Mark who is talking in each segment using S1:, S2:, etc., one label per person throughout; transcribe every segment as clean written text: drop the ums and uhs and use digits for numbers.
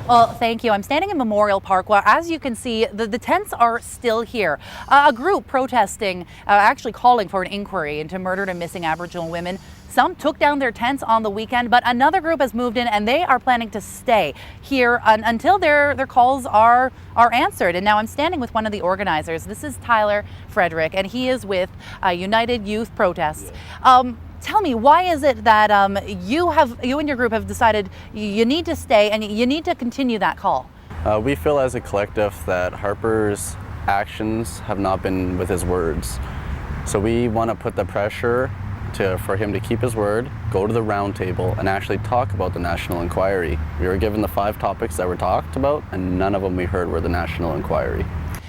S1: Well, thank you. I'm standing in Memorial Park where, as you can see, the tents are still here. A group protesting, actually calling for an inquiry into murdered and missing Aboriginal women. Some took down their tents on the weekend, but another group has moved in and they are planning to stay here until their calls are answered. And now I'm standing with one of the organizers. This is Tyler Frederick, and he is with United Youth Protests. Tell me, why is it that you and your group have decided you need to stay and you need to continue that call?
S2: We feel as a collective that Harper's actions have not been with his words. So we want to put the pressure for him to keep his word, go to the round table, and actually talk about the national inquiry. We were given the 5 topics that were talked about, and none of them we heard were the national inquiry.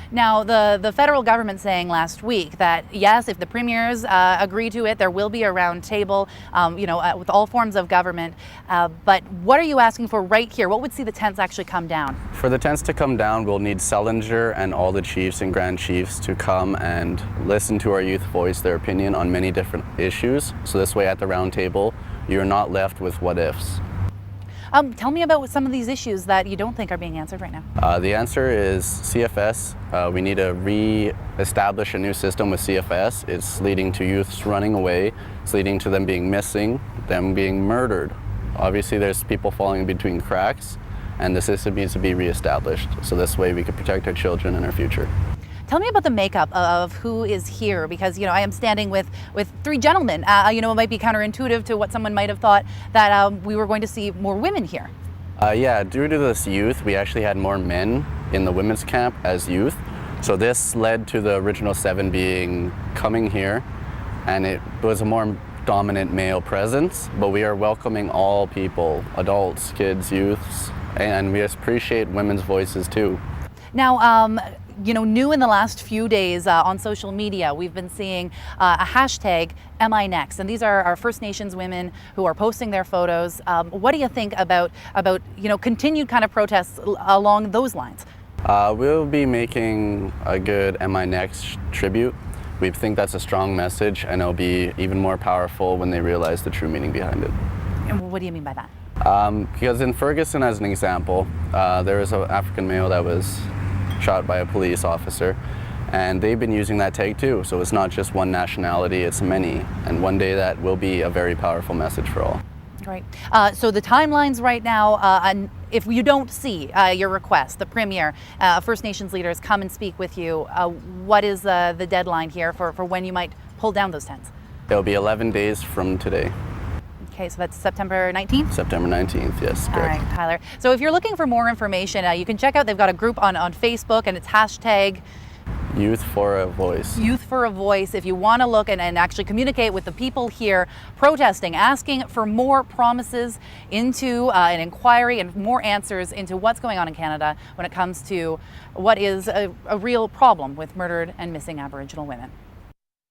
S1: Now, the federal government saying last week that, yes, if the premiers agree to it, there will be a round table, with all forms of government. But what are you asking for right here? What would see the tents actually come down?
S2: For the tents to come down, we'll need Sellinger and all the chiefs and grand chiefs to come and listen to our youth voice their opinion on many different issues. So this way at the round table, you're not left with what ifs.
S1: Tell me about some of these issues that you don't think are being answered right now.
S2: The answer is CFS. We need to re-establish a new system with CFS. It's leading to youths running away. It's leading to them being missing, them being murdered. Obviously, there's people falling between cracks, and the system needs to be re-established. So this way we can protect our children and our future.
S1: Tell me about the makeup of who is here, because I am standing with 3 gentlemen. It might be counterintuitive to what someone might have thought that we were going to see more women here.
S2: Yeah, due to this youth, we actually had more men in the women's camp as youth. So this led to the original 7 coming here, and it was a more dominant male presence, but we are welcoming all people, adults, kids, youths, and we appreciate women's voices too.
S1: Now, new in the last few days on social media, we've been seeing a hashtag #MINext, and these are our First Nations women who are posting their photos. What do you think about continued kind of protests along those lines?
S2: We'll be making a good #MINext tribute. We think that's a strong message, and it'll be even more powerful when they realize the true meaning behind it.
S1: And what do you mean by that?
S2: Because in Ferguson, as an example, there was an African male that was shot by a police officer, and they've been using that tag too. So it's not just one nationality, it's many, and one day that will be a very powerful message for all.
S1: Right. So the timelines right now, and if you don't see your request, the Premier, First Nations leaders come and speak with you, what is the deadline here for when you might pull down those tents?
S2: It'll be 11 days from today.
S1: Okay, so that's September 19th?
S2: September 19th, yes, correct.
S1: All right, Tyler. So if you're looking for more information, you can check out, they've got a group on Facebook, and it's hashtag
S2: Youth for a Voice.
S1: Youth for a Voice. If you want to look and actually communicate with the people here protesting, asking for more promises into an inquiry and more answers into what's going on in Canada when it comes to what is a real problem with murdered and missing Aboriginal women.